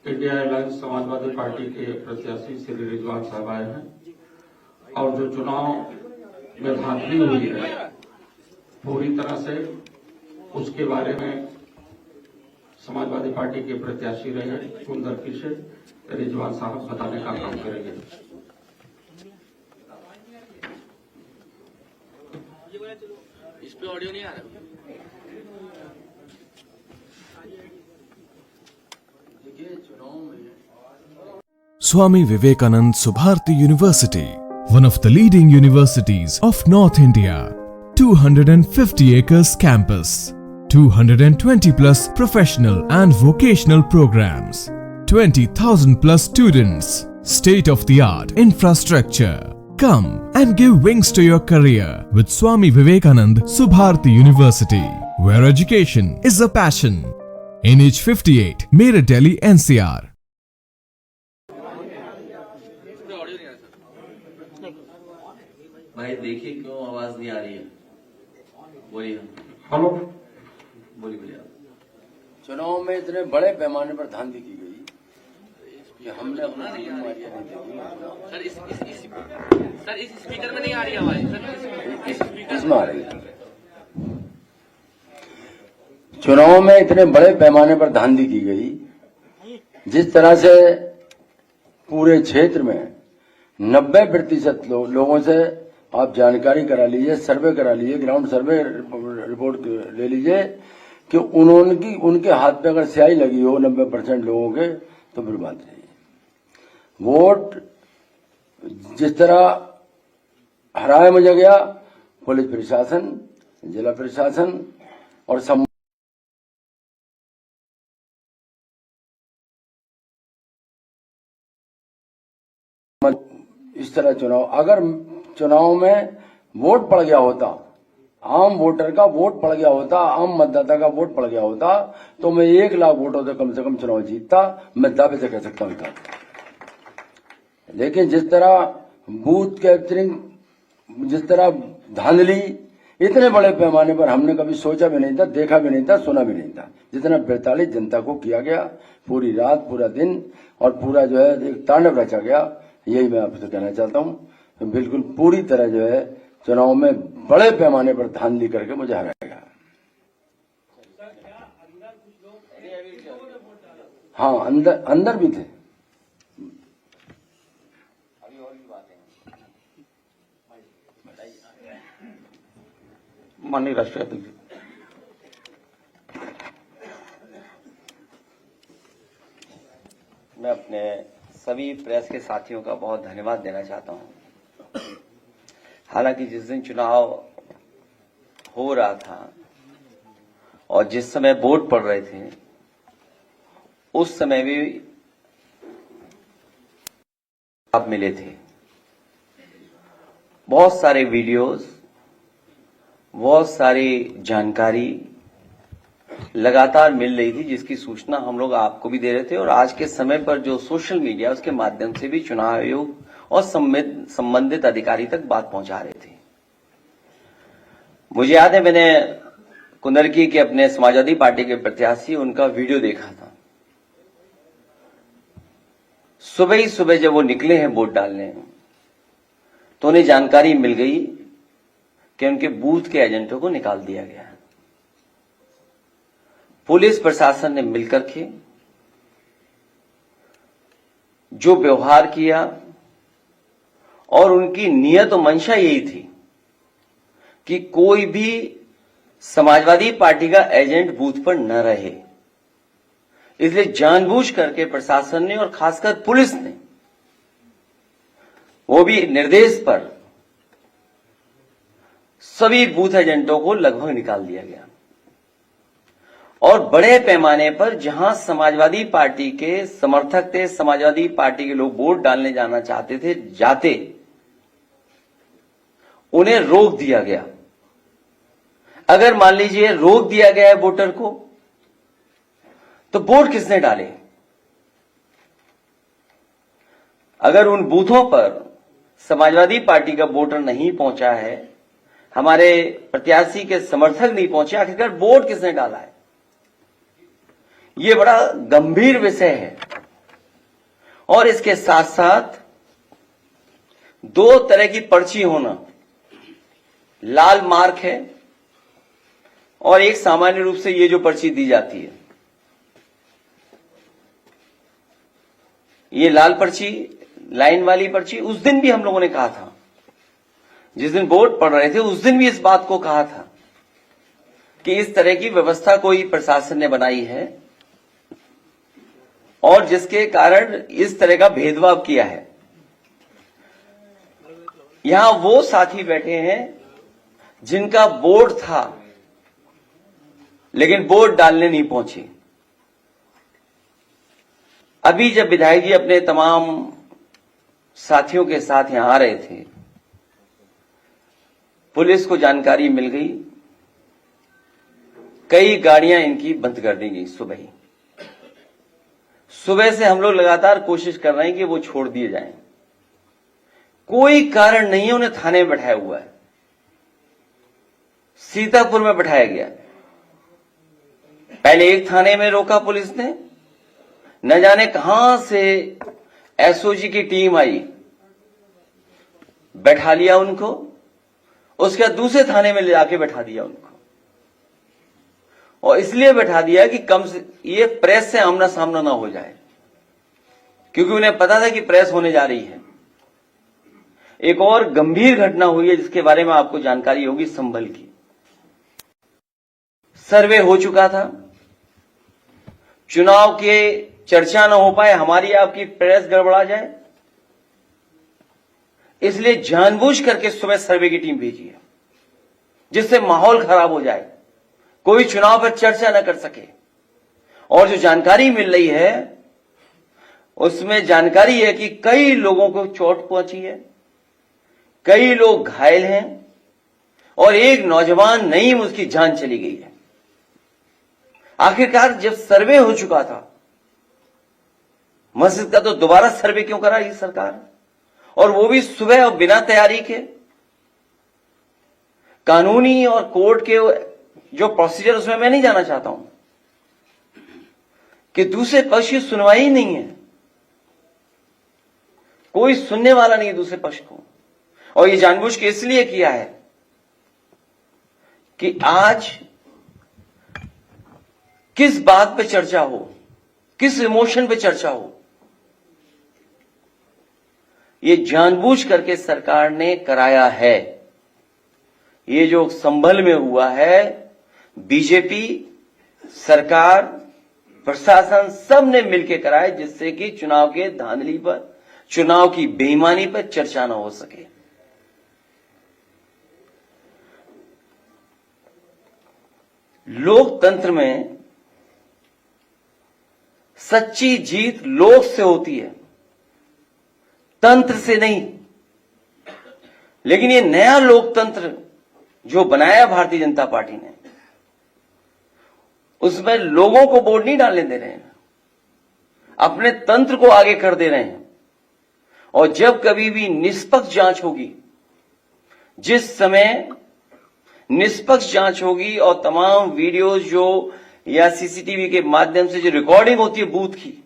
India alliance Samajwadi party के प्रत्याशी श्री रिजवान साहब आए हैं और जो चुनाव में धांधली हुई है पूरी तरह से उसके बारे में समाजवादी पार्टी के प्रत्याशी रहे कुंदरकी से रिजवान साहब बताने का काम करेंगे। इस पे ऑडियो नहीं आ रहा। Swami Vivekanand Subharti University, one of the leading universities of North India. 250 acres campus, 220 plus professional and vocational programs, 20,000 plus students, state of the art infrastructure. Come and give wings to your career with Swami Vivekanand Subharti University, where education is a passion. NH58, Meerut, Delhi, NCR. भाई देखिए क्यों आवाज नहीं आ रही है। बोलिए। Hello, बोलिए। चुनाव में इतने बड़े पैमाने पर धांधली की गई कि हमने अपना सर इस स्पीकर में नहीं आ रही आवाज। इसमें आ रही है। चुनाव में इतने बड़े पैमाने पर धांधली की गई, जिस तरह से पूरे क्षेत्र में 90% लोगों से आप जानकारी करा लीजिए, सर्वे करा लीजिए, ग्राउंड सर्वे रिपोर्ट ले लीजिए कि उनके हाथ पे अगर स्याही लगी हो 90% लोगों के, तो फिर बात नहीं। वोट जिस तरह हराया मुझे गया, पुलिस प्रशासन, जिला प्रशासन और इस तरह अगर चुनाव में वोट पड़ गया होता, आम वोटर का वोट पड़ गया होता, आम मतदाता का वोट पड़ गया होता, तो मैं 1 लाख वोटों से कम चुनाव जीतता, मैं दावे से कह सकता हूं। लेकिन जिस तरह बूथ कैप्चरिंग, जिस तरह धांधली इतने बड़े पैमाने पर हमने कभी सोचा भी नहीं था, देखा भी नहीं था, सुना भी नहीं था। जितना 42 जनता को किया गया, पूरी रात, पूरा दिन और पूरा जो है एक तांडव रचा गया, यही मैं आपसे कहना चाहता हूं। तो बिल्कुल पूरी तरह जो है चुनाव में बड़े पैमाने पर धांधली करके मुझे हराया गया। हाँ, अंदर भी थे। माननीय राष्ट्रीय अध्यक्ष, मैं अपने सभी प्रेस के साथियों का बहुत धन्यवाद देना चाहता हूं। हालांकि जिस दिन चुनाव हो रहा था और जिस समय वोट पड़ रहे थे, उस समय भी आप मिले थे। बहुत सारे वीडियोस, बहुत सारी जानकारी लगातार मिल रही थी, जिसकी सूचना हम लोग आपको भी दे रहे थे। और आज के समय पर जो सोशल मीडिया, उसके माध्यम से भी चुनाव आयोग और संबंधित अधिकारी तक बात पहुंचा रहे थे। मुझे याद है, मैंने कुंदरकी के अपने समाजवादी पार्टी के प्रत्याशी, उनका वीडियो देखा था। सुबह ही सुबह जब वो निकले हैं वोट डालने, तो उन्हें जानकारी मिल गई कि उनके बूथ के एजेंटों को निकाल दिया गया। पुलिस प्रशासन ने मिलकर के जो व्यवहार किया, और उनकी नियत और मंशा यही थी कि कोई भी समाजवादी पार्टी का एजेंट बूथ पर न रहे। इसलिए जानबूझ करके प्रशासन ने और खासकर पुलिस ने, वो भी निर्देश पर, सभी बूथ एजेंटों को लगभग निकाल दिया गया। और बड़े पैमाने पर जहां समाजवादी पार्टी के समर्थक थे, समाजवादी पार्टी के लोग वोट डालने जाना चाहते थे, जाते उन्हें रोक दिया गया। अगर मान लीजिए रोक दिया गया है वोटर को, तो वोट किसने डाले? अगर उन बूथों पर समाजवादी पार्टी का वोटर नहीं पहुंचा है, हमारे प्रत्याशी के समर्थक नहीं पहुंचे, आखिरकार वोट किसने डाला है? ये बड़ा गंभीर विषय है। और इसके साथ साथ दो तरह की पर्ची होना, लाल मार्क है और एक सामान्य रूप से ये जो पर्ची दी जाती है, ये लाल पर्ची, लाइन वाली पर्ची। उस दिन भी हम लोगों ने कहा था, जिस दिन वोट पड़ रहे थे उस दिन भी इस बात को कहा था कि इस तरह की व्यवस्था कोई प्रशासन ने बनाई है और जिसके कारण इस तरह का भेदभाव किया है। यहां वो साथी बैठे हैं जिनका वोट था लेकिन वोट डालने नहीं पहुंचे। अभी जब विधायक जी अपने तमाम साथियों के साथ यहां आ रहे थे, पुलिस को जानकारी मिल गई, कई गाड़ियां इनकी बंद कर दी गई। सुबह से हम लोग लगातार कोशिश कर रहे हैं कि वो छोड़ दिए जाएं। कोई कारण नहीं है, उन्हें थाने में बैठाया हुआ है, सीतापुर में बैठाया गया। पहले एक थाने में रोका पुलिस ने, न जाने कहां से एसओजी की टीम आई, बैठा लिया उनको, उसके बाद दूसरे थाने में ले जाके बैठा दिया उनको। और इसलिए बैठा दिया कि कम से ये प्रेस से आमना सामना ना हो जाए, क्योंकि उन्हें पता था कि प्रेस होने जा रही है। एक और गंभीर घटना हुई है जिसके बारे में आपको जानकारी होगी, संभल की। सर्वे हो चुका था, चुनाव के चर्चा न हो पाए, हमारी आपकी प्रेस गड़बड़ा जाए, इसलिए जानबूझ करके सुबह सर्वे की टीम भेजी है, जिससे माहौल खराब हो जाए, कोई चुनाव पर चर्चा न कर सके। और जो जानकारी मिल रही है उसमें जानकारी है कि कई लोगों को चोट पहुंची है, कई लोग घायल हैं और एक नौजवान नईम, उसकी जान चली गई है। आखिरकार जब सर्वे हो चुका था मस्जिद का, तो दोबारा सर्वे क्यों करा ये सरकार, और वो भी सुबह और बिना तैयारी के। कानूनी और कोर्ट के जो प्रोसीजर, उसमें मैं नहीं जाना चाहता हूं कि दूसरे पक्ष की सुनवाई ही नहीं है, कोई सुनने वाला नहीं है दूसरे पक्ष को। और ये जानबूझ के इसलिए किया है कि आज किस बात पे चर्चा हो, किस इमोशन पे चर्चा हो, ये जानबूझ करके सरकार ने कराया है। ये जो संभल में हुआ है, बीजेपी सरकार, प्रशासन, सब ने मिलकर कराया, जिससे कि चुनाव के धांधली पर, चुनाव की बेईमानी पर चर्चा न हो सके। लोकतंत्र में सच्ची जीत लोक से होती है, तंत्र से नहीं। लेकिन ये नया लोकतंत्र जो बनाया भारतीय जनता पार्टी ने, उसमें लोगों को वोट नहीं डालने दे रहे हैं, अपने तंत्र को आगे कर दे रहे हैं। और जब कभी भी निष्पक्ष जांच होगी, जिस समय निष्पक्ष जांच होगी और तमाम वीडियोज जो या सीसीटीवी के माध्यम से जो रिकॉर्डिंग होती है बूथ की,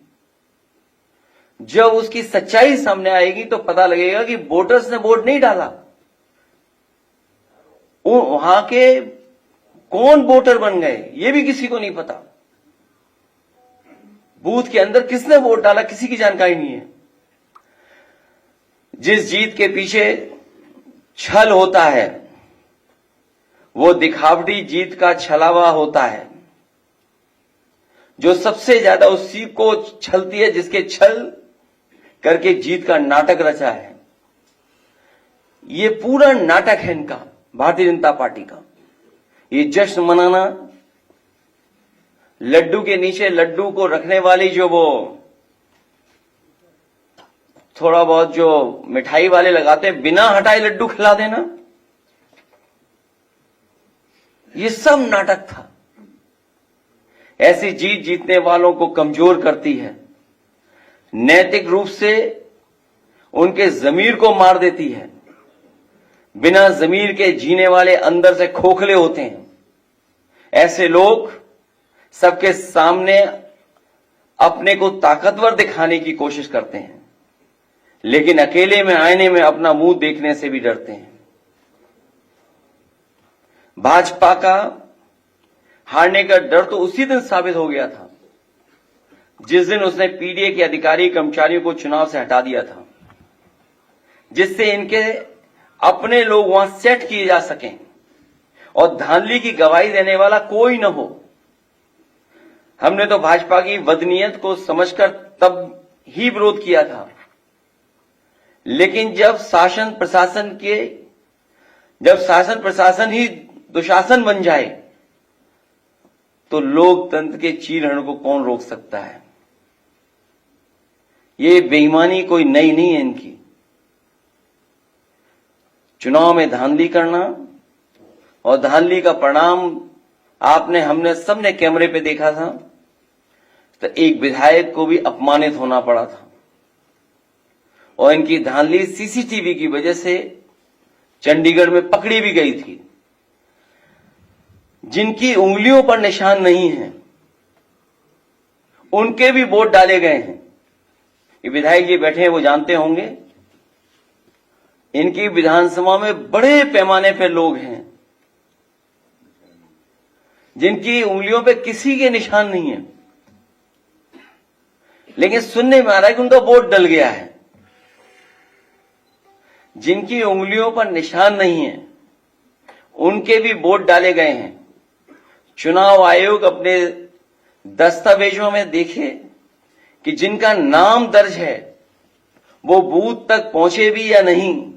जब उसकी सच्चाई सामने आएगी तो पता लगेगा कि वोटर्स ने वोट नहीं डाला, वहां के कौन वोटर बन गए ये भी किसी को नहीं पता। बूथ के अंदर किसने वोट डाला किसी की जानकारी नहीं है। जिस जीत के पीछे छल होता है वो दिखावटी जीत का छलावा होता है। जो सबसे ज्यादा उसी को छलती है जिसके छल करके जीत का नाटक रचा है। ये पूरा नाटक है इनका, भारतीय जनता पार्टी का। ये जश्न मनाना, लड्डू के नीचे लड्डू को रखने वाली जो वो थोड़ा बहुत जो मिठाई वाले लगाते हैं, बिना हटाए लड्डू खिला देना, ये सब नाटक था। ऐसी जीत जीतने वालों को कमजोर करती है, नैतिक रूप से उनके जमीर को मार देती है। बिना जमीर के जीने वाले अंदर से खोखले होते हैं। ऐसे लोग सबके सामने अपने को ताकतवर दिखाने की कोशिश करते हैं, लेकिन अकेले में आईने में अपना मुंह देखने से भी डरते हैं। भाजपा का हारने का डर तो उसी दिन साबित हो गया था जिस दिन उसने पीडीए के अधिकारी कर्मचारियों को चुनाव से हटा दिया था, जिससे इनके अपने लोग वहां सेट किए जा सकें और धांधली की गवाही देने वाला कोई न हो। हमने तो भाजपा की बदनीयत को समझकर तब ही विरोध किया था, लेकिन जब शासन प्रशासन ही दुशासन बन जाए तो लोकतंत्र के चीरहरण को कौन रोक सकता है। ये बेईमानी कोई नई नहीं है इनकी। चुनाव में धांधली करना और धांधली का परिणाम हमने सबने कैमरे पे देखा था, तो एक विधायक को भी अपमानित होना पड़ा था और इनकी धांधली सीसीटीवी की वजह से चंडीगढ़ में पकड़ी भी गई थी। जिनकी उंगलियों पर निशान नहीं है उनके भी वोट डाले गए हैं। ये विधायक जी बैठे हैं, वो जानते होंगे, इनकी विधानसभा में बड़े पैमाने पर लोग हैं जिनकी उंगलियों पे किसी के निशान नहीं है, लेकिन सुनने में आ रहा है कि उनका वोट डल गया है। जिनकी उंगलियों पर निशान नहीं है उनके भी वोट डाले गए हैं। चुनाव आयोग अपने दस्तावेजों में देखे कि जिनका नाम दर्ज है वो बूथ तक पहुंचे भी या नहीं।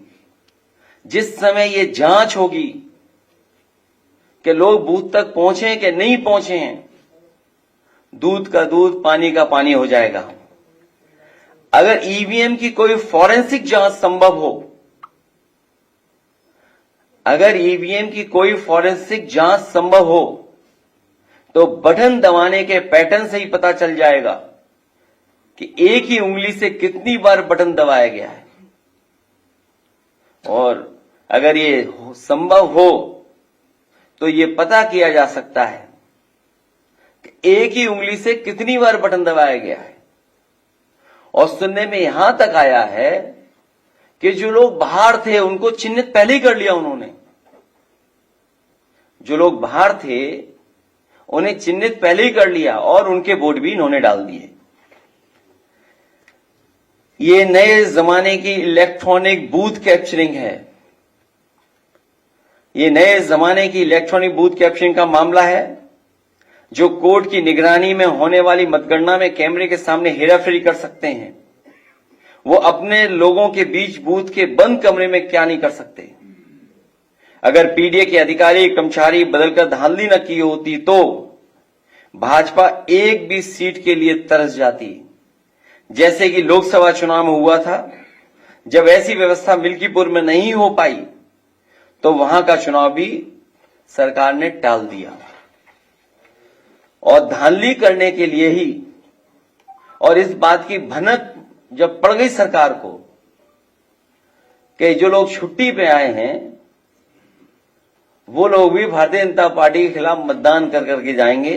जिस समय ये जांच होगी कि लोग बूथ तक पहुंचे कि नहीं पहुंचे हैं, दूध का दूध पानी का पानी हो जाएगा। अगर ईवीएम की कोई फॉरेंसिक जांच संभव हो, तो बटन दबाने के पैटर्न से ही पता चल जाएगा कि एक ही उंगली से कितनी बार बटन दबाया गया है। और अगर ये संभव हो तो ये पता किया जा सकता है कि एक ही उंगली से कितनी बार बटन दबाया गया है। और सुनने में यहां तक आया है कि जो लोग बाहर थे उनको चिन्हित पहले ही कर लिया उन्होंने। जो लोग बाहर थे उन्हें चिन्हित पहले ही कर लिया और उनके वोट भी इन्होंने डाल दिए। ये नए जमाने की इलेक्ट्रॉनिक बूथ कैप्चरिंग है। ये नए जमाने की इलेक्ट्रॉनिक बूथ कैप्चरिंग का मामला है जो कोर्ट की निगरानी में होने वाली मतगणना में कैमरे के सामने हेराफेरी कर सकते हैं। वो अपने लोगों के बीच बूथ के बंद कमरे में क्या नहीं कर सकते। अगर पीडीए के अधिकारी कर्मचारी बदलकर धांधली न की होती तो भाजपा एक भी सीट के लिए तरस जाती, जैसे कि लोकसभा चुनाव में हुआ था। जब ऐसी व्यवस्था मिल्कीपुर में नहीं हो पाई तो वहां का चुनाव भी सरकार ने टाल दिया। और धांधली करने के लिए ही, और इस बात की भनक जब पड़ गई सरकार को कि जो लोग छुट्टी पे आए हैं वो लोग भी भारतीय जनता पार्टी के खिलाफ मतदान कर करके जाएंगे,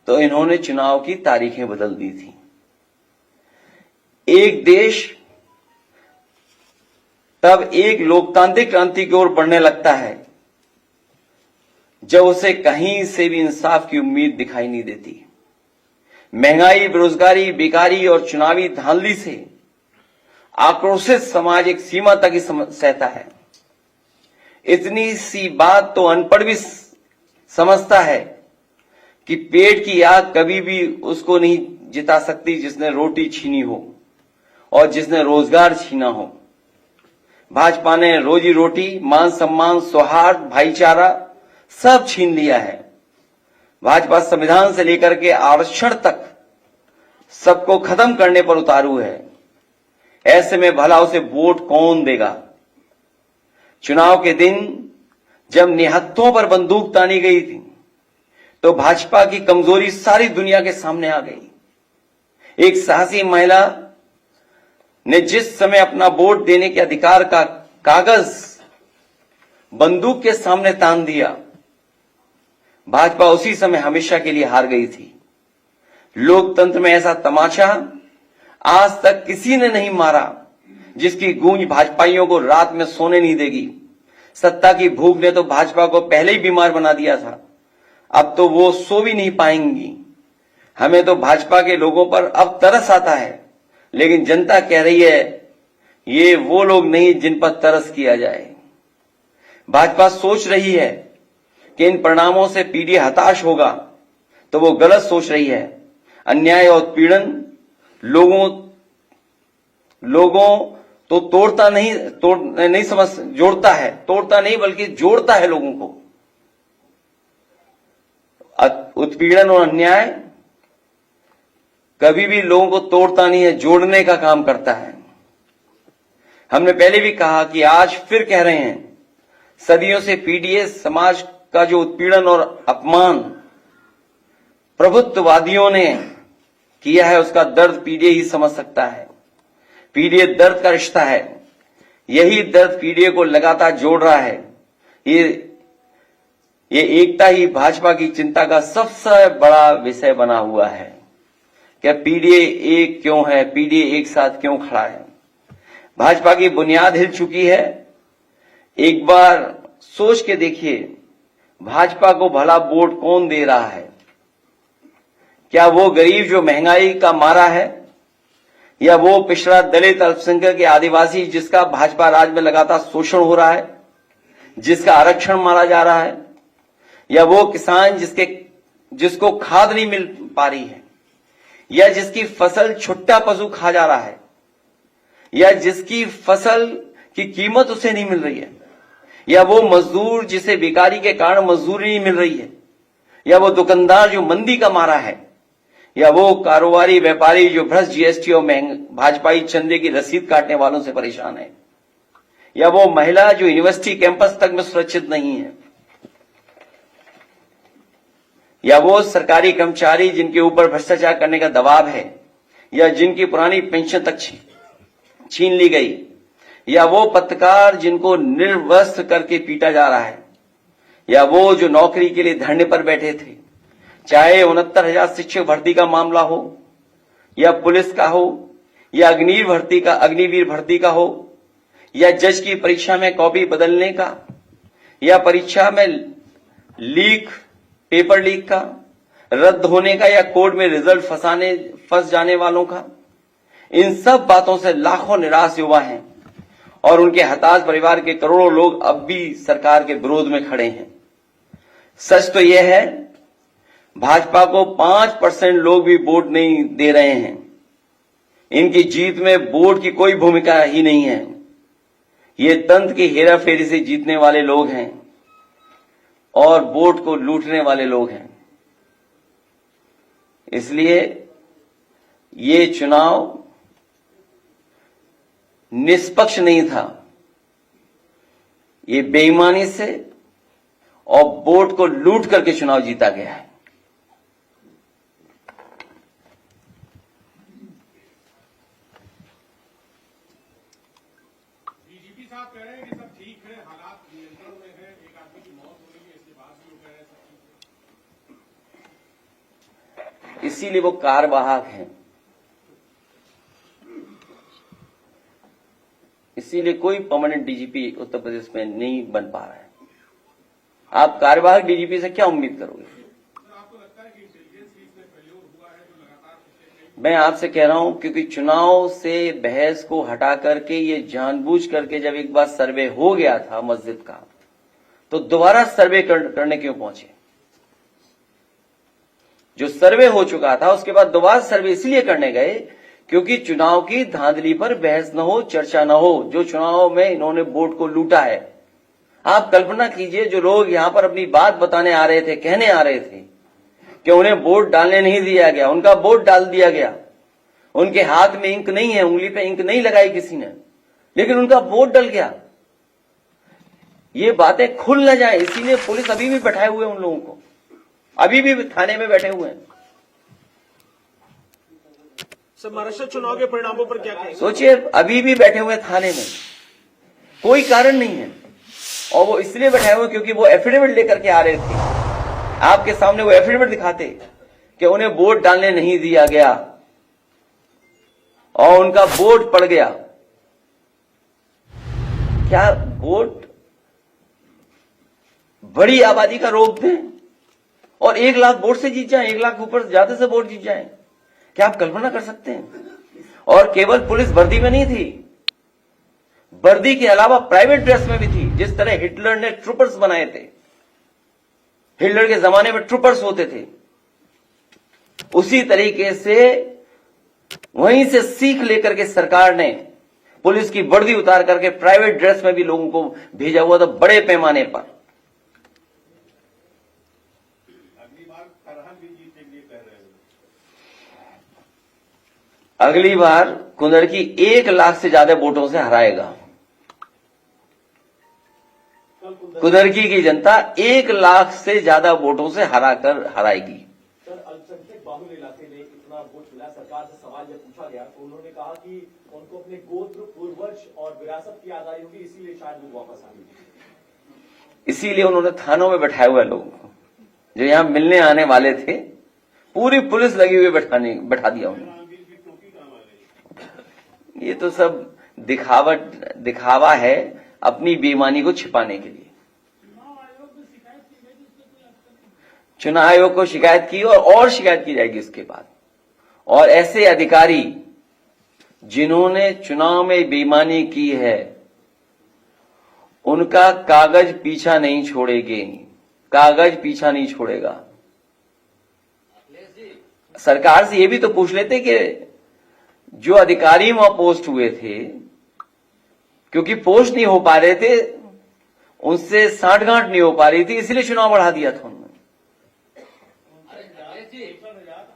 तो इन्होंने चुनाव की तारीखें बदल दी थी। एक देश तब एक लोकतांत्रिक क्रांति की ओर बढ़ने लगता है जब उसे कहीं से भी इंसाफ की उम्मीद दिखाई नहीं देती। महंगाई, बेरोजगारी, बेकारी और चुनावी धांधली से आक्रोशित समाज एक सीमा तक ही सहता है। इतनी सी बात तो अनपढ़ भी समझता है कि पेट की आग कभी भी उसको नहीं जिता सकती जिसने रोटी छीनी हो और जिसने रोजगार छीना हो। भाजपा ने रोजी रोटी, मान सम्मान, सौहार्द, भाईचारा सब छीन लिया है। भाजपा संविधान से लेकर के आरक्षण तक सबको खत्म करने पर उतारू है। ऐसे में भला उसे वोट कौन देगा। चुनाव के दिन जब निहत्थों पर बंदूक तानी गई थी तो भाजपा की कमजोरी सारी दुनिया के सामने आ गई। एक साहसी महिला ने जिस समय अपना वोट देने के अधिकार का कागज बंदूक के सामने तान दिया, भाजपा उसी समय हमेशा के लिए हार गई थी। लोकतंत्र में ऐसा तमाशा आज तक किसी ने नहीं मारा जिसकी गूंज भाजपाइयों को रात में सोने नहीं देगी। सत्ता की भूख ने तो भाजपा को पहले ही बीमार बना दिया था, अब तो वो सो भी नहीं पाएंगी। हमें तो भाजपा के लोगों पर अब तरस आता है, लेकिन जनता कह रही है ये वो लोग नहीं जिन पर तरस किया जाए। भाजपा सोच रही है कि इन परिणामों से पीडीए हताश होगा, तो वो गलत सोच रही है। अन्याय और उत्पीड़न लोगों तो तोड़ता नहीं बल्कि जोड़ता है लोगों को। उत्पीड़न और अन्याय कभी भी लोगों को तोड़ता नहीं है, जोड़ने का काम करता है। हमने पहले भी कहा कि आज फिर कह रहे हैं, सदियों से पीडीए समाज का जो उत्पीड़न और अपमान प्रभुत्ववादियों ने किया है, उसका दर्द पीडीए ही समझ सकता है। पीडीए दर्द का रिश्ता है, यही दर्द पीडीए को लगातार जोड़ रहा है। ये एकता ही भाजपा की चिंता का सबसे बड़ा विषय बना हुआ है। क्या पीडीए एक क्यों है, पीडीए एक साथ क्यों खड़ा है? भाजपा की बुनियाद हिल चुकी है। एक बार सोच के देखिए, भाजपा को भला वोट कौन दे रहा है? क्या वो गरीब जो महंगाई का मारा है, या वो पिछड़ा दलित अल्पसंख्यक के आदिवासी जिसका भाजपा राज में लगातार शोषण हो रहा है, जिसका आरक्षण मारा जा रहा है, या वो किसान जिसको खाद नहीं मिल पा रही है, या जिसकी फसल छुट्टा पशु खा जा रहा है, या जिसकी फसल की कीमत उसे नहीं मिल रही है, या वो मजदूर जिसे बेकारी के कारण मजदूरी नहीं मिल रही है, या वो दुकानदार जो मंदी का मारा है, या वो कारोबारी व्यापारी जो भ्रष्ट जीएसटी और भाजपाई चंदे की रसीद काटने वालों से परेशान है, या वो महिला जो यूनिवर्सिटी कैंपस तक में सुरक्षित नहीं है, या वो सरकारी कर्मचारी जिनके ऊपर भ्रष्टाचार करने का दबाव है, या जिनकी पुरानी पेंशन तक छीन ली गई, या वो पत्रकार जिनको निर्वस्त्र करके पीटा जा रहा है, या वो जो नौकरी के लिए धरने पर बैठे थे, चाहे 69,000 शिक्षक भर्ती का मामला हो, या पुलिस का हो, या अग्निवीर भर्ती का हो, या जज की परीक्षा में कॉपी बदलने का, या परीक्षा में पेपर लीक का, रद्द होने का, या कोर्ट में रिजल्ट फंस जाने वालों का। इन सब बातों से लाखों निराश युवा हैं और उनके हताश परिवार के करोड़ों लोग अब भी सरकार के विरोध में खड़े हैं। सच तो यह है, भाजपा को 5% लोग भी वोट नहीं दे रहे हैं। इनकी जीत में वोट की कोई भूमिका ही नहीं है। ये तंत्र की हेराफेरी से जीतने वाले लोग हैं और वोट को लूटने वाले लोग हैं। इसलिए ये चुनाव निष्पक्ष नहीं था। ये बेईमानी से और वोट को लूट करके चुनाव जीता गया है। डीजीपी साहब कह रहे हैं कि सब ठीक है, हालात नियंत्रण में है, एक आदमी की मौत हो गई है, इसके बाद भी वो कह रहे हैं सब ठीक है। इसीलिए वो कार्यवाहक हैं। इसीलिए कोई परमानेंट डीजीपी उत्तर प्रदेश में नहीं बन पा रहा है। आप कार्यवाहक डीजीपी से क्या उम्मीद करोगे? आपको लगता है कि इंटेलिजेंस की इसमें प्रयोग हुआ है जो लगातार? मैं आपसे कह रहा हूं, क्योंकि चुनाव से बहस को हटा करके ये जानबूझ करके जब एक बार सर्वे हो गया था मस्जिद का, तो दोबारा सर्वे करने क्यों पहुंचे? जो सर्वे हो चुका था उसके बाद दोबारा सर्वे इसलिए करने गए क्योंकि चुनाव की धांधली पर बहस न हो, चर्चा न हो। जो चुनाव में इन्होंने वोट को लूटा है, आप कल्पना कीजिए, जो लोग यहां पर अपनी बात बताने आ रहे थे, कहने आ रहे थे कि उन्हें वोट डालने नहीं दिया गया, उनका वोट डाल दिया गया, उनके हाथ में इंक नहीं है, उंगली पे इंक नहीं लगाई किसी ने, लेकिन उनका वोट डल गया। ये बातें खुल न जाए, इसीलिए पुलिस अभी भी बैठाए हुए उन लोगों को, अभी भी थाने में बैठे हुए हैं। सर, महाराष्ट्र चुनाव के परिणामों पर क्या कहेंगे? सोचिए, अभी भी बैठे हुए थाने में, कोई कारण नहीं है, और वो इसलिए बैठे हुए क्योंकि वो एफिडेविट लेकर के आ रहे थे। आपके सामने वो एफिडेविट दिखाते कि उन्हें वोट डालने नहीं दिया गया और उनका वोट पड़ गया। क्या वोट बड़ी आबादी का रोक दें और 1 लाख वोट से जीत जाएं, 1 लाख ऊपर ज्यादा से वोट जीत जाएं? क्या आप कल्पना कर सकते हैं? और केवल पुलिस वर्दी में नहीं थी, वर्दी के अलावा प्राइवेट ड्रेस में भी थी। जिस तरह हिटलर ने ट्रूपर्स बनाए थे, हिटलर के जमाने में ट्रूपर्स होते थे, उसी तरीके से वहीं से सीख लेकर के सरकार ने पुलिस की वर्दी उतार करके प्राइवेट ड्रेस में भी लोगों को भेजा हुआ था बड़े पैमाने पर। अगली बार करहन भी जीतने के लिए कह रहे हैं। अगली बार कुंदरकी 1 लाख से ज्यादा वोटों से हराएगा। कुंदरकी की जनता 1 लाख से ज्यादा वोटों से हराएगी। सर, अल्पसंख्यक बाहुल इलाके में इतना वोट मिला, सरकार से सवाल जब पूछा गया तो उन्होंने कहा कि उनको अपने गोत्र, पूर्वज और विरासत की याद आई होगी, इसीलिए शायद वो वापस आ गए। इसीलिए उन्होंने थानों में बैठाए हुए लोगों को जो यहां मिलने आने वाले थे, पूरी पुलिस लगी हुई बैठा दिया उन्होंने। ये तो सब दिखावा है अपनी बेईमानी को छिपाने के लिए। चुनाव आयोग को शिकायत की और शिकायत की जाएगी इसके बाद। और ऐसे अधिकारी जिन्होंने चुनाव में बेईमानी की है उनका कागज पीछा नहीं छोड़ेंगे, कागज पीछा नहीं छोड़ेगा। सरकार से ये भी तो पूछ लेते कि जो अधिकारी वहां पोस्ट हुए थे, क्योंकि पोस्ट नहीं हो पा रहे थे, उनसे सांठगांठ नहीं हो पा रही थी, इसलिए चुनाव बढ़ा दिया था उन्होंने।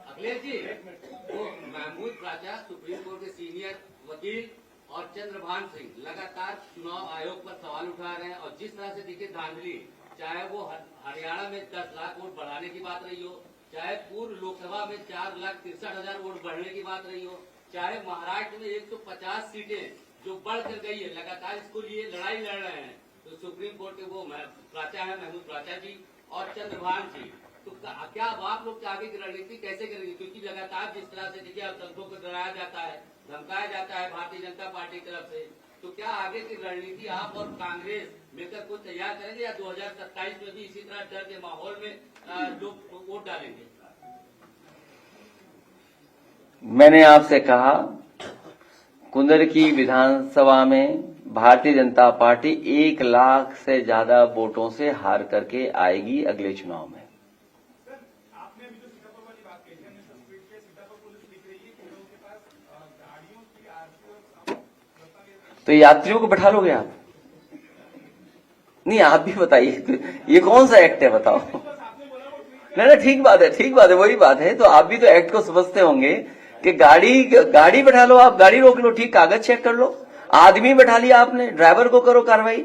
अखिलेश जी, वो महमूद राजा, सुप्रीम कोर्ट के सीनियर वकील और चंद्रभान सिंह लगातार चुनाव आयोग पर सवाल उठा रहे हैं। और जिस तरह से देखिए धांधली, चाहे वो हरियाणा में 10 लाख वोट बढ़ाने की बात रही हो, चाहे पूर्व लोकसभा में 4,63,000 वोट बढ़ने की बात रही हो, चाहे महाराष्ट्र में 150 सीटें जो बढ़ कर गई है, लगातार इसको लिए लड़ाई लड़ रहे हैं। तो सुप्रीम कोर्ट के वो प्राचा है महमूद प्राचा जी और चंद्रभान जी, तो क्या अब आप लोग आगे की रणनीति कैसे करेंगे? क्योंकि लगातार जिस तरह से देखिए अब संघों को डराया जाता है, धमकाया जाता है भारतीय जनता पार्टी की तरफ से, तो क्या आगे की रणनीति आप और कांग्रेस मिलकर कुछ तैयार करेंगे या 2027 में भी इसी तरह डर के माहौल में लोग वोट डालेंगे? मैंने आपसे कहा कुंदरकी विधानसभा में भारतीय जनता पार्टी 1 लाख से ज्यादा वोटों से हार करके आएगी अगले चुनाव में। आपने अभी जो सीतापुर वाली बात कही है, सीतापुर पुलिस दिख रही है कि उनके पास गाड़ियों की आरसी और तो यात्रियों को बैठा लोगे आप? नहीं, आप भी बताइए, ये कौन सा एक्ट है बताओ? नहीं, ठीक बात है, ठीक बात है, वही बात है। तो आप भी तो एक्ट को समझते होंगे कि गाड़ी बैठा लो, आप गाड़ी रोक लो, ठीक, कागज चेक कर लो। आदमी बैठा लिया आपने, ड्राइवर को करो कार्रवाई।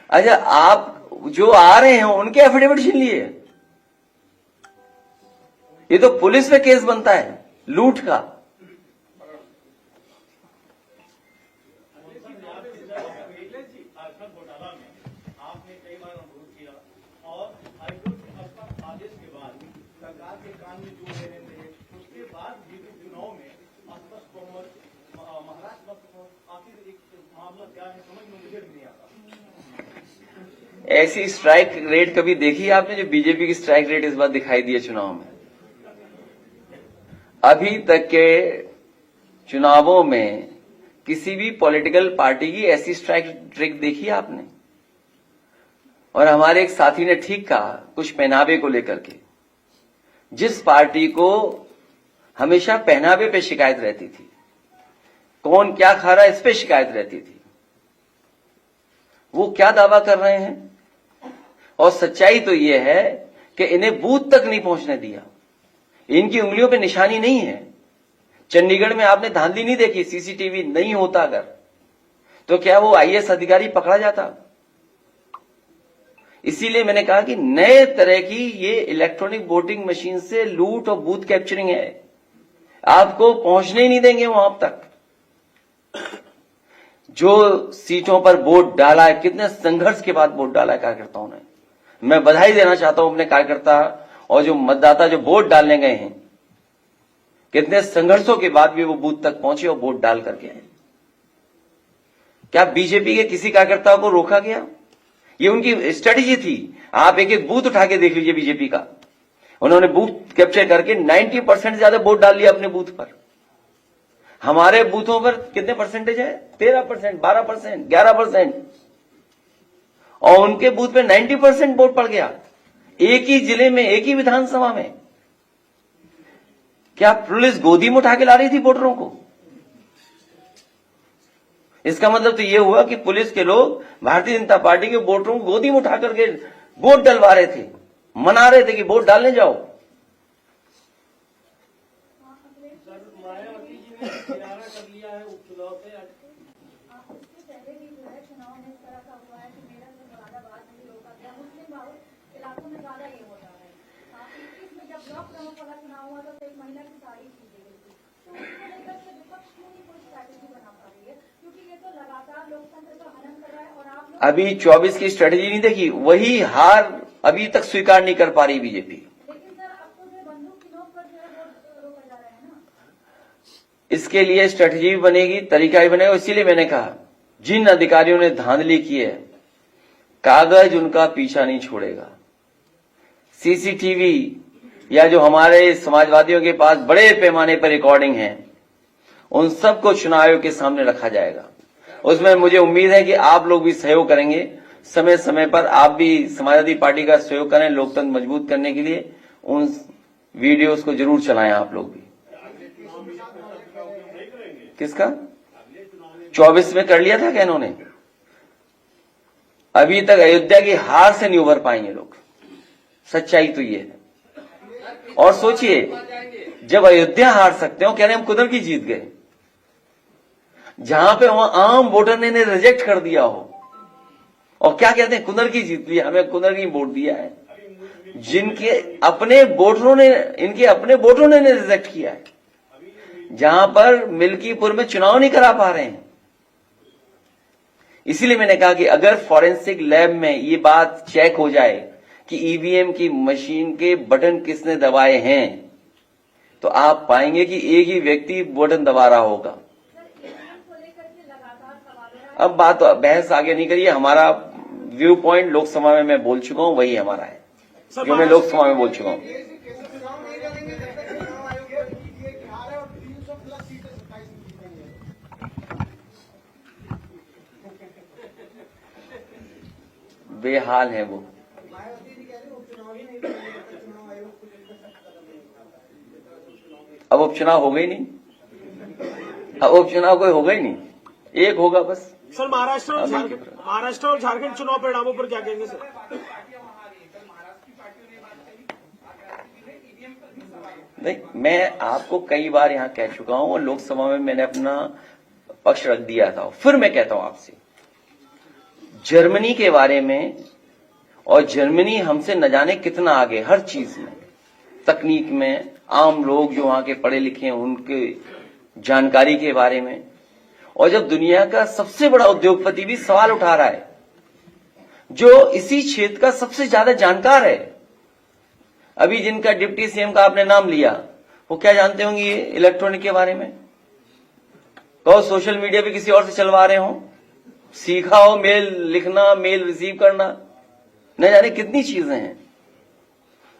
अच्छा, आप जो आ रहे हैं उनके एफिडेविट छीन लिए। ये तो पुलिस पे केस बनता है लूट का। आपने कई बार अनुरोध किया और हाईकोर्ट के आदेश के बाद सरकार के कान में जो लेने थे, उसके बाद भी चुनाव में अस्पष्ट बहुमत, महाराष्ट्र में आखिर एक मामला क्या है समझ में मुझे भी नहीं आता। ऐसी स्ट्राइक रेट कभी देखी है आपने जो बीजेपी की स्ट्राइक रेट इस बार दिखाई दी है चुनाव में? अभी तक के चुनावों में किसी भी पॉलिटिकल पार्टी की ऐसी स्ट्राइक रेट देखी है आपने? और हमारे एक साथी ने ठीक कहा कुछ पहनावे को लेकर के, जिस पार्टी को हमेशा पहनावे पे शिकायत रहती थी, कौन क्या खा रहा है इस पे शिकायत रहती थी, वो क्या दावा कर रहे हैं? और सच्चाई तो यह है कि इन्हें बूथ तक नहीं पहुंचने दिया। इनकी उंगलियों पे निशानी नहीं है। चंडीगढ़ में आपने धांधली नहीं देखी, सीसीटीवी नहीं होता अगर, तो क्या वो आईएएस अधिकारी पकड़ा जाता? इसीलिए मैंने कहा कि नए तरह की ये इलेक्ट्रॉनिक वोटिंग मशीन से लूट और बूथ कैप्चरिंग है। आपको पहुंचने ही नहीं देंगे वहां तक। जो सीटों पर वोट डाला है, कितने संघर्ष के बाद वोट डाला है कार्यकर्ताओं ने। मैं बधाई देना चाहता हूं अपने कार्यकर्ता और जो मतदाता जो वोट डालने गए हैं, कितने संघर्षों के बाद भी वो बूथ तक पहुंचे और वोट डाल करके आए। क्या बीजेपी के किसी कार्यकर्ताओं को रोका गया? ये उनकी स्ट्रेटेजी थी। आप एक एक बूथ उठा के देख लीजिए बीजेपी का, उन्होंने बूथ कैप्चर करके 90% से ज्यादा वोट डाल लिया अपने बूथ पर। हमारे बूथों पर कितने परसेंटेज है? 13%, 12%, 11%, और उनके बूथ पे 90% वोट पड़ गया, एक ही जिले में, एक ही विधानसभा में। क्या पुलिस गोदी में उठा के ला रही थी वोटरों को? इसका मतलब तो यह हुआ कि पुलिस के लोग भारतीय जनता पार्टी के वोटरों को गोदी में उठा करके वोट डलवा रहे थे, मना रहे थे कि वोट डालने जाओ। मायावती जी ने किनारा कर लिया है उपचुनाव से। इससे पहले भी जो है चुनाव में इस तरह का हुआ है कि मेरा जो मुरादाबाद में रोका गया, मुस्लिम इलाकों में ज्यादा ये होता है। 21 में जब ब्लॉक प्रमुख वाला चुनाव हुआ तो एक महिला की साड़ी खींची गई थी, तो उसको लेकर के विपक्ष क्यों नहीं कोई स्ट्रैटेजी बना पा रही है? क्योंकि ये तो लगातार लोकतंत्र का हनन कर रहा है और आप लोग अभी 24 की स्ट्रेटेजी नहीं देखी, वही हार अभी तक स्वीकार नहीं कर पा रही बीजेपी। लेकिन सर अब तो जो बंदूक की नोक पर जो है वो रोका जा रहा है ना। इसके लिए स्ट्रेटेजी भी बनेगी, तरीका भी बनेगा। इसीलिए मैंने कहा जिन अधिकारियों ने धांधली की है, कागज उनका पीछा नहीं छोड़ेगा। सीसीटीवी या जो हमारे समाजवादियों के पास बड़े पैमाने पर रिकॉर्डिंग है, उन सबको चुनाव आयोग के सामने रखा जाएगा। उसमें मुझे उम्मीद है कि आप लोग भी सहयोग करेंगे। समय समय पर आप भी समाजवादी पार्टी का सहयोग करें लोकतंत्र मजबूत करने के लिए। उन वीडियोस को जरूर चलाएं आप लोग भी। किसका 24 में कर लिया था क्या इन्होंने? अभी तक अयोध्या की हार से नहीं उभर पाएंगे लोग, सच्चाई तो ये है। और सोचिए, जब अयोध्या हार सकते हो, कह रहे हम कुदर की जीत गए, जहां पे वहां आम वोटर ने रिजेक्ट कर दिया हो, और क्या कहते हैं कुदर की जीत लिया, हमें कुदर की वोट दिया है, जिनके अपने वोटरों ने, इनके अपने वोटरों ने रिजेक्ट किया है, जहां पर मिल्कीपुर में चुनाव नहीं करा पा रहे हैं। इसीलिए मैंने कहा कि अगर फॉरेंसिक लैब में ये बात चेक हो जाए कि ईवीएम की मशीन के बटन किसने दबाए हैं, तो आप पाएंगे कि एक ही व्यक्ति बटन दबा रहा होगा। अब बात बहस आगे नहीं करिए। हमारा व्यू पॉइंट लोकसभा में मैं बोल चुका हूं, वही हमारा है जो मैं लोकसभा में बोल चुका हूं। बेहाल है वो। अब उपचुनाव हो गई नहीं, अब उपचुनाव कोई होगा ही नहीं, एक होगा बस। सर महाराष्ट्र और झारखंड चुनाव परिणामों पर क्या कहेंगे सर? नहीं, मैं आपको कई बार यहां कह चुका हूं और लोकसभा में मैंने अपना पक्ष रख दिया था। फिर मैं कहता हूं आपसे, जर्मनी के बारे में, और जर्मनी हमसे न जाने कितना आगे हर चीज में, तकनीक में, आम लोग जो वहां के पढ़े लिखे हैं उनके जानकारी के बारे में। और जब दुनिया का सबसे बड़ा उद्योगपति भी सवाल उठा रहा है, जो इसी क्षेत्र का सबसे ज्यादा जानकार है, अभी जिनका डिप्टी सीएम का आपने नाम लिया, वो क्या जानते होंगे ये इलेक्ट्रॉनिक के बारे में? कहो सोशल मीडिया पे किसी और से चलवा रहे हो, सीखा हो मेल लिखना, मेल रिसीव करना, न जाने कितनी चीजें हैं।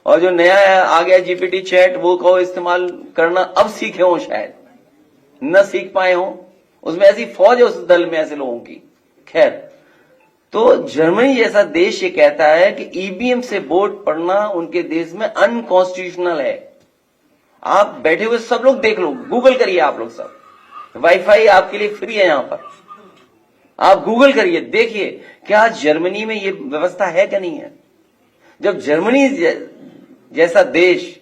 और जो नया आ गया जीपीटी चैट, वो कहो इस्तेमाल करना, अब सीखे हो, शायद न सीख पाए हो। उसमें ऐसी फौज है उस दल में ऐसे लोगों की। खैर, तो जर्मनी जैसा देश ये कहता है कि ईवीएम से वोट पड़ना उनके देश में अनकॉन्स्टिट्यूशनल है। आप बैठे हुए सब लोग देख लो, गूगल करिए आप लोग सब, वाईफाई आपके लिए फ्री है यहां पर, आप गूगल करिए, देखिए क्या जर्मनी में ये व्यवस्था है क्या नहीं है। जब जर्मनी जैसा देश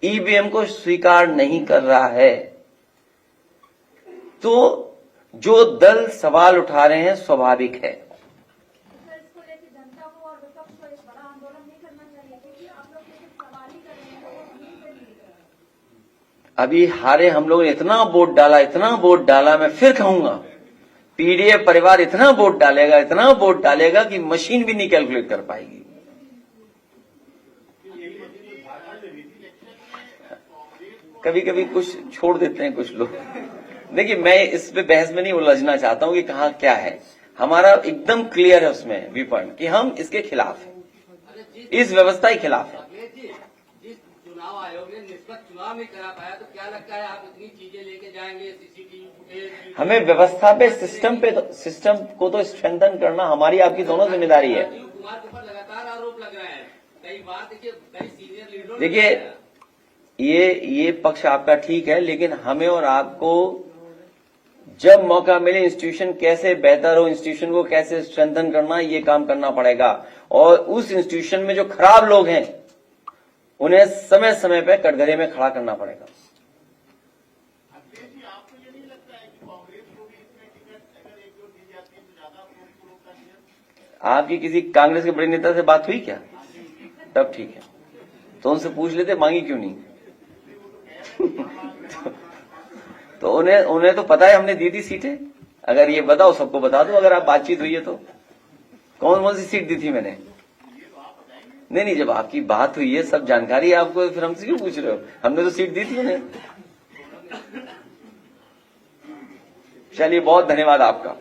ईवीएम को स्वीकार नहीं कर रहा है, तो जो दल सवाल उठा रहे हैं स्वाभाविक है। इसको लेकर जनता को और विपक्ष को एक बड़ा आंदोलन नहीं करना चाहिए, क्योंकि आप लोग सिर्फ सवाल ही कर रहे हैं, वो जमीन पे नहीं दिख रहा है। अभी हारे हम लोगों ने इतना वोट डाला, इतना वोट डाला, मैं फिर कहूंगा पीडीएफ परिवार इतना वोट डालेगा, इतना वोट डालेगा कि मशीन भी नहीं कैलकुलेट कर पाएगी। कभी कभी कुछ छोड़ देते हैं कुछ लोग। देखिए, मैं इस पे बहस में नहीं उलझना चाहता हूं कि कहाँ क्या है। हमारा एकदम क्लियर है उसमें व्यू पॉइंट कि हम इसके खिलाफ हैं, इस व्यवस्था के खिलाफ है। अखिलेश जी, जिस चुनाव आयोग ने निष्पक्ष चुनाव नहीं करा पाया, तो क्या लगता है आप इतनी चीजें लेके जाएंगे, सीसीटीवी फुटेज? हमें व्यवस्था पे, सिस्टम को तो स्ट्रेंथन करना हमारी आपकी दोनों जिम्मेदारी है। राजीव कुमार के ऊपर लगातार आरोप लग रहा है, कई बार देखिए कई सीनियर लीडरों ने देखिए, बताया। ये पक्ष आपका ठीक है, लेकिन हमें और आपको जब मौका मिले इंस्टीट्यूशन कैसे बेहतर हो, इंस्टीट्यूशन को कैसे स्ट्रेंथन करना, ये काम करना पड़ेगा। और उस इंस्टीट्यूशन में जो खराब लोग हैं उन्हें समय समय पे कटघरे में खड़ा करना पड़ेगा। अखिलेश जी, आपको ये नहीं लगता है कि कांग्रेस को भी इसमें टिकट अगर एक दो दी जाती है तो ज्यादा उपयोग होता है? आपकी किसी कांग्रेस के बड़े नेता से बात हुई क्या? तब ठीक है, तो उनसे पूछ लेते मांगी क्यों नहीं। तो उन्हें तो पता है हमने दी थी सीटें। अगर ये बताओ, सबको बता दो अगर आप बातचीत हुई है तो, कौन कौन सी सीट दी थी मैंने। नहीं, जब आपकी बात हुई है, सब जानकारी है आपको, फिर हमसे क्यों पूछ रहे हो? हमने तो सीट दी थी उन्हें। चलिए, बहुत धन्यवाद आपका,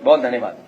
बहुत धन्यवाद।